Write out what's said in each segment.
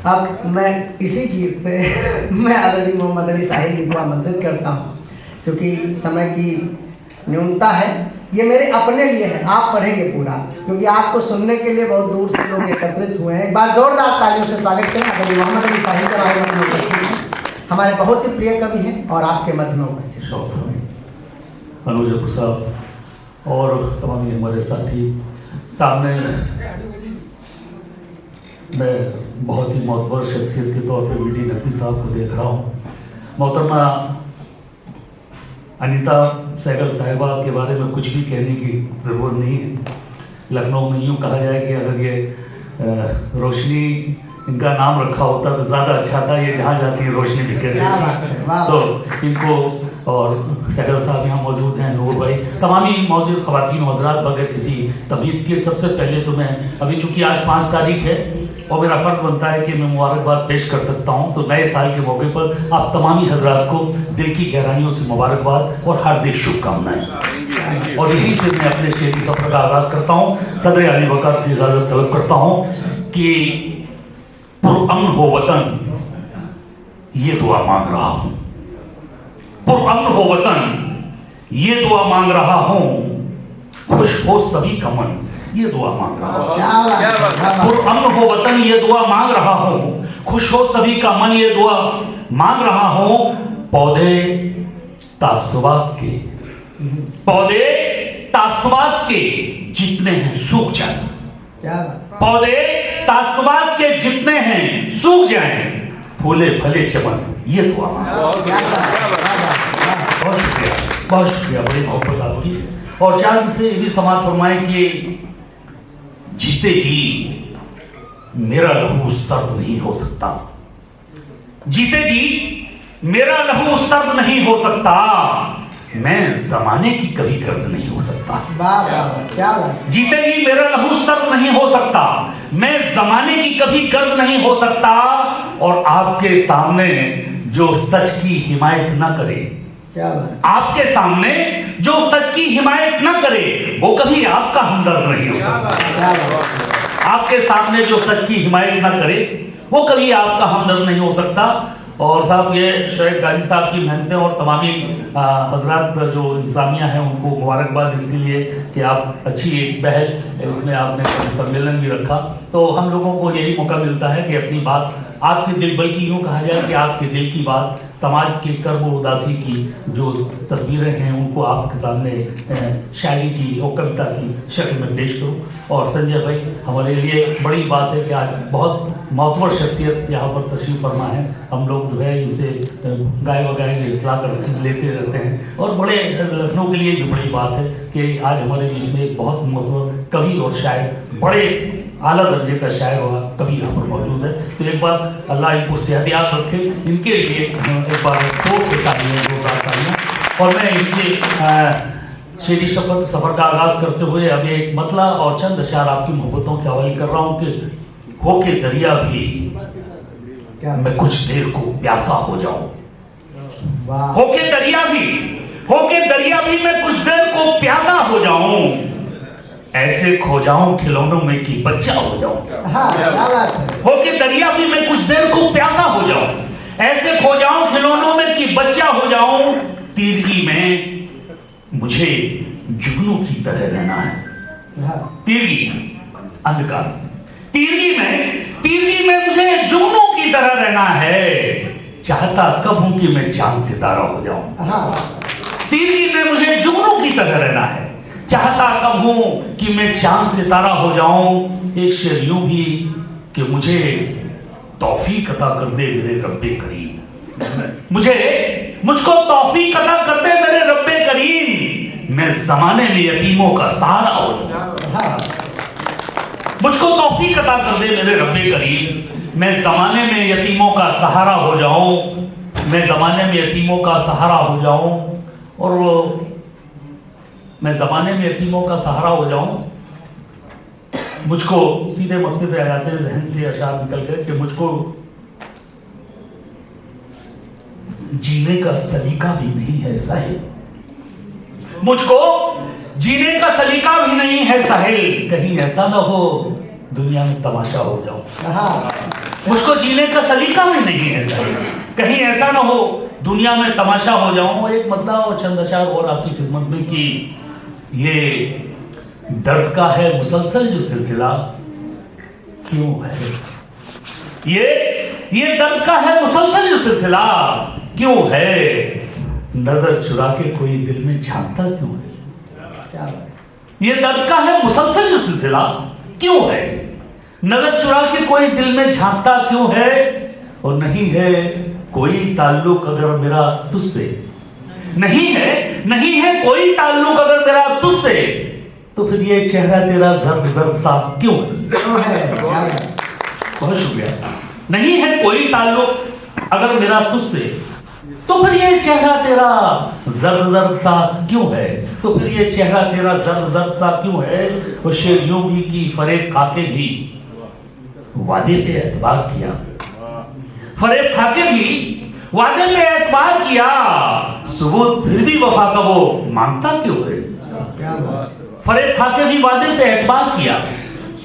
अब मैं इसी गीत से मैं आदरणीय मोहम्मद अली साहिब जी को आमंत्रित करता हूँ, क्योंकि समय की न्यूनता है। ये मेरे अपने लिए है, आप पढ़ेंगे पूरा, क्योंकि आपको सुनने के लिए बहुत दूर से लोग एकत्रित हुए हैं। एक बार जोरदार तालियों से स्वागत करें आदरणीय मोहम्मद अली साहिब के बारे में उपस्थित हैं, हमारे बहुत ही प्रिय कवि हैं और आपके मध्य में उपस्थित हैं। अनुज साहब और तमाम हमारे साथी, सामने मैं बहुत ही मोहतर शख्सियत के तौर पे वीडी नकवी साहब को देख रहा हूँ। मोहतरमा अनीता सहगल साहिबा के बारे में कुछ भी कहने की ज़रूरत नहीं है। लखनऊ में यूँ कहा जाए कि अगर ये रोशनी इनका नाम रखा होता तो ज़्यादा अच्छा था। ये जहाँ जाती है रोशनी बिखेर देती, तो इनको और सहगल साहब यहाँ मौजूद हैं, नूर भाई, तमामी मौजूद ख़वातीन हज़रात, बगैर किसी तबीयत के सबसे पहले तो मैं अभी चूँकि आज 5 तारीख है और मेरा फ़र्ज़ बनता है कि मैं मुबारकबाद पेश कर सकता हूँ, तो नए साल के मौके पर आप तमामी हज़रात को दिल की गहराइयों से मुबारकबाद और हार्दिक शुभकामनाएँ। और यहीं से मैं अपने शेरी सफ़र का आगाज़ करता हूँ। सदर अली वक़ार से इजाज़त तलब करता हूँ कि पुरअमन हो वतन ये दुआ मांग रहा हूँ, पुरअमन हो वतन ये दुआ मांग रहा हूँ, खुश हो सभी का मन ये दुआ मांग रहा हूँ। पुरअमन हो वतन ये दुआ मांग रहा हूँ, खुश हो सभी का मन ये दुआ मांग रहा हूँ। पौधे तासुबात के, पौधे तासुबात के जितने हैं सूख जाए, पौधे तासुबात के जितने हैं सूख जाएं, फूले फले चमन ये दुआ मांगा। बहुत शुक्रिया, बहुत शुक्रिया, बड़ी मोहब्बत आपकी। और चांद से ये भी समाज फरमाए कि जीते जी मेरा लहू सर्द नहीं हो सकता, जीते जी मेरा लहू सर्द नहीं हो सकता, मैं जमाने की कभी गर्द नहीं हो सकता। जीते जी मेरा लहू सर्द नहीं हो सकता, मैं जमाने की कभी गर्द नहीं हो सकता। और आपके सामने जो सच की हिमायत ना करे, आपके सामने जो सच की हिमायत ना करे वो कभी आपका हमदर्द नहीं हो सकता। आपके सामने जो सच की हिमायत ना करे वो कभी आपका हमदर्द नहीं हो सकता। और साहब ये शोएब गाजी साहब की मेहनतें और तमामी हजरात जो इंतजामिया हैं उनको मुबारकबाद इसके लिए कि आप अच्छी एक पहल इसमें आपने सम्मेलन भी रखा, तो हम लोगों को यही मौका मिलता है कि अपनी बात आपके दिल, बल्कि यूँ कहा जाए कि आपके दिल की बात, समाज के कर्ब उदासी की जो तस्वीरें हैं उनको आपके सामने शायरी की और कविता की शक्ल में पेश करूँ। और संजय भाई, हमारे लिए बड़ी बात है कि आज बहुत मोहतर शख्सियत यहाँ पर तशरीफ़ फरमा है। हम लोग जो है इसे गाय वगाए इस्लाह करते लेते रहते हैं, और बड़े लखनऊ के लिए भी बड़ी बात है कि आज हमारे बीच में एक बहुत मोहतर कवि और शायर, बड़े आला दर्जे का शायर होगा कभी यहाँ पर मौजूद है। तो एक बार अल्लाह इनको सेहतियात रखे, इनके लिए एक बार जोर से तालियां। और मैं इनसे शेरी सफ़र का आगाज़ करते हुए अब एक मतला और चंद अशार आपकी मोहब्बतों के हवाले कर रहा हूँ कि होके दरिया भी मैं कुछ देर को प्यासा हो जाऊं, होके दरिया भी मैं कुछ देर को प्यासा हो जाऊं, ऐसे खो जाऊं खिलौनों में कि बच्चा हो जाऊं। होके दरिया भी मैं कुछ देर को प्यासा हो जाऊं, ऐसे खो जाऊं खिलौनों में कि बच्चा हो जाऊं। तीरगी में मुझे जुगनू की तरह रहना है, तीरगी अंधकार, तीरगी में मुझे जुगनू की तरह रहना है। चाहता कब हूं कि मैं चांद सितारा हो जाऊं, तीरगी में मुझे जुगनू की तरह रहना है। चाहता कब हूं कि मैं चांद सितारा हो जाऊं। एक शेर यूं भी कि मुझे तौफीक अता कर दे मेरे रब्बे करीम, मुझको तौफीक अता कर दे मेरे रब्बे करीम, मैं जमाने में यतीमों का सहारा हो जाऊं। मुझको तौफीक अता कर दे मेरे रब्बे करीम, मैं जमाने में यतीमों का सहारा हो जाऊं, मैं जमाने में यतीमों का सहारा हो जाऊं। और मैं ज़माने में यतीमों का सहारा हो जाऊं। मुझको सीधे मक्ते पे आ जाते हैं, जहन से अशार निकल गए कि मुझको जीने का सलीका भी नहीं है साहिल, मुझको जीने का सलीका भी नहीं है साहिल, कहीं ऐसा ना हो दुनिया में तमाशा हो जाऊं। मुझको जीने का सलीका भी नहीं है साहिब। कहीं ऐसा ना हो दुनिया में तमाशा हो जाऊं। एक मतलब और चंद अशार और आपकी खिदमत में कि ये दर्द का है मुसलसल जो सिलसिला क्यों है, ये दर्द का है मुसलसल जो सिलसिला क्यों है, नजर चुरा के कोई दिल में झांकता क्यों है। ये दर्द का है मुसलसल जो सिलसिला क्यों है, नजर चुरा के कोई दिल में झांकता क्यों है। और नहीं है कोई ताल्लुक अगर मेरा तुझसे, नहीं है कोई ताल्लुक अगर मेरा तुझसे, तो फिर ये चेहरा तेरा जर्द जर्द सा क्यों है। बहुत शुक्रिया। नहीं है कोई ताल्लुक अगर मेरा तुझसे, तो फिर ये चेहरा तेरा जर्द जर्द सा क्यों है, तो फिर ये चेहरा तेरा जर्द जर्द सा क्यों है। और शेर यूं भी की फरेब खाके भी वादे पे एतबार किया, फरेब खाके भी वादे पे एतबार किया, सबूत फिर भी वफा का वो मांगता क्यों है। फरेब खाके भी वादे पे एतबार किया,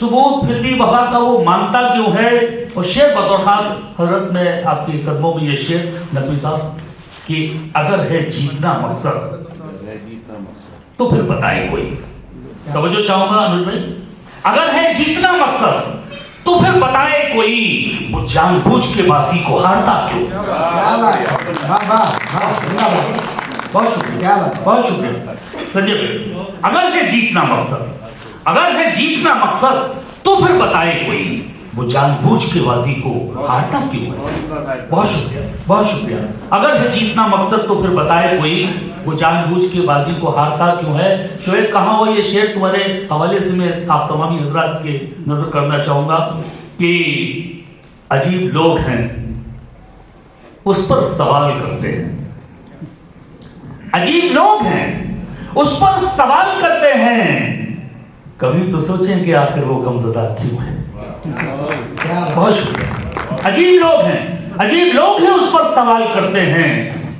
सबूत फिर भी वफा का वो मांगता क्यों है। और शेर बतौर खास हजरत में आपके कदमों में ये शेर नकवी साहब कि अगर है जीतना मकसद तो फिर बताए कोई। तवज्जो चाहूंगा अनुज भाई, अगर है जीतना मकसद तो फिर बताए कोई, वो जानबूझ के बाजी को हारता क्यों। बहुत शुक्रिया, बहुत शुक्रिया संजय भाई। अगर है जीतना मकसद, अगर है जीतना मकसद तो फिर बताए कोई, वो जानबूझ के बाजी को हारता क्यों है। बहुत शुक्रिया, बहुत शुक्रिया। अगर है जीतना मकसद तो फिर बताए कोई, वो जानबूझ के बाजी को हारता क्यों है। शोएब कहाँ हो, ये शेर तुम्हारे हवाले से मैं आप तमामी हजरात के नजर करना चाहूंगा कि अजीब लोग हैं उस पर सवाल करते हैं, अजीब लोग हैं उस पर सवाल करते हैं, कभी तो सोचें कि आखिर वो गमज़दा क्यों है। बहुत शुक्रिया। अजीब लोग हैं उस पर सवाल करते हैं,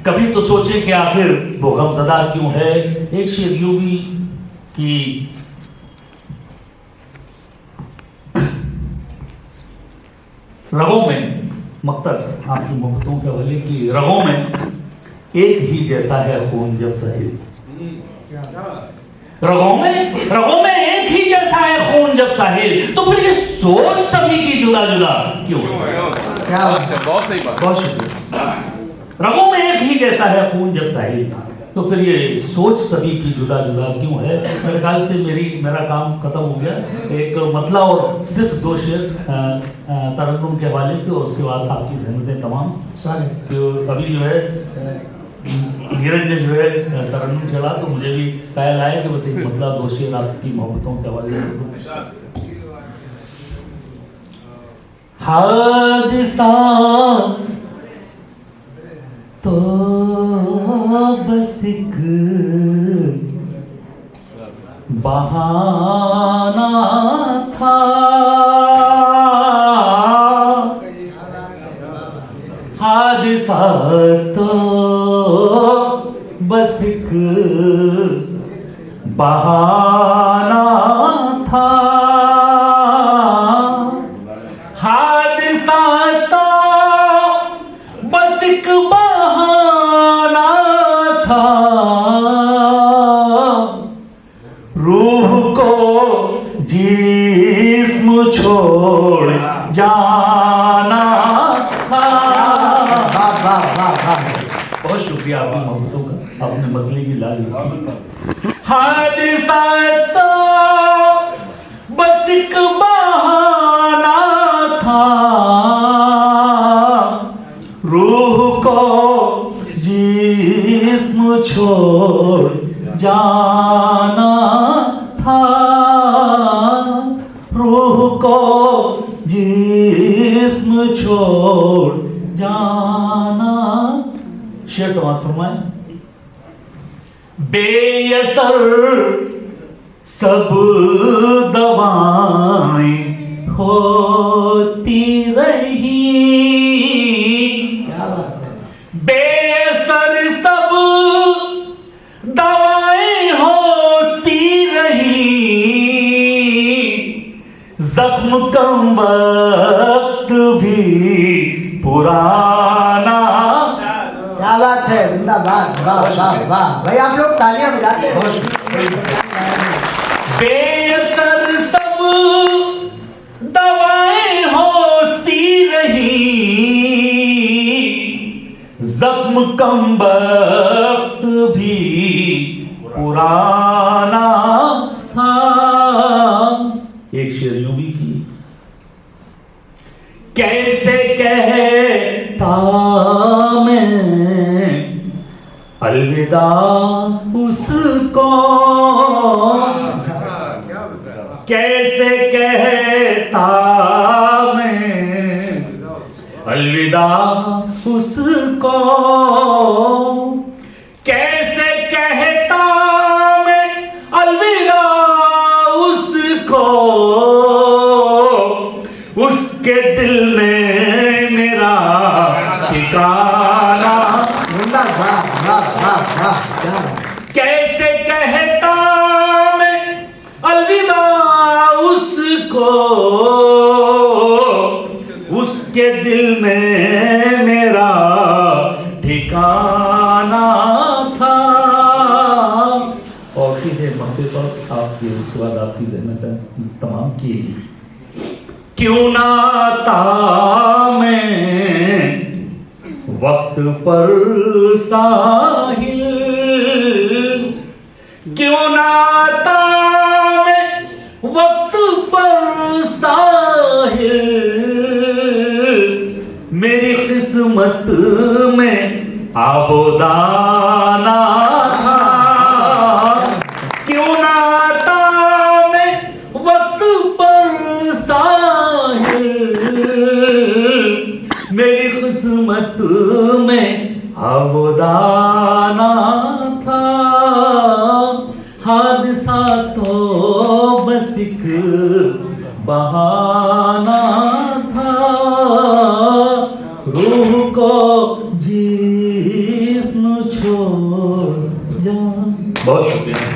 कभी तो सोचें कि आखिर वो गमज़दा क्यों है। एक शेर यूं भी कि रगों में मकतल आपकी मोहब्बतों के हवाले की, रगों में एक ही जैसा है खून जब सहेल, रगों में एक ही जैसा है खून जब साहिल, तो फिर ये सोच सभी की जुदा जुदा क्यों। क्या बहुत सही बात, बहुत शुक्रिया। रगों में एक ही जैसा है खून जब साहिल, तो फिर ये सोच सभी की जुदा जुदा क्यों है। मेरे ख्याल से मेरा काम खत्म हो गया। एक मतला और सिर्फ दो शेर तरन्नुम के हवाले से, और उसके बाद आपकी ज़हमतें तमाम कि अभी जो है नीरज ने जो है तरन्नुम चला, तो मुझे भी ख्याल आया कि बस एक मतलब दो शेर आपकी मोहब्बतों के हवाले से। हादिसा तो बस एक बहाना था, हादिसा तो बस एक बहाना था, हादिसा तो बस एक बहाना था, रूह को जिस्म छोड़ जाना था। बहुत शुक्रिया आपकी मोहब्बतों का, आपने मतले की लाज रखी। हादिसा तो बस एक बहाना था, रूह को जिस्म छोड़ जाना था, रूह को जिस्म छोड़ जाना। शेर समाप्त फरमाएं। बेअसर सब दवाएं होती रही, क्या बात है। बेअसर सब दवाएं होती रही, जख्म कम वक्त भी पुराना। क्या बात है, जिंदाबाद, वाह वाह वाह। भाई आप लोग तालियां बजाते हैं। बेअसर सब दवाएं होती रही, जख्म कम वक्त भी पुराना था। एक शेर यूं भी की, कैसे कहता मैं अलविदा उसको, कैसे कहता मैं अलविदा उसको, कैसे कहता मैं अलविदा उसको, उसके दिल में मेरा ठिकाना। कैसे कहता मैं अलविदा उसको, उसके दिल में मेरा ठिकाना था। और सीधे मौके पर आपकी, उसके बाद आपकी ज़हमत तमाम की, क्यों ना आता मैं वक्त पर साहिल, क्यों ना आता मैं वक्त पर साहिल, मेरी किस्मत में आबोदाना था। क्यों ना आता मैं वक्त पर साहिल, मेरी किस्मत में आबोदाना था। हादसा तो बस एक बहाना था, रूह को जिस्म छोड़ जा। बहुत शुक्रिया।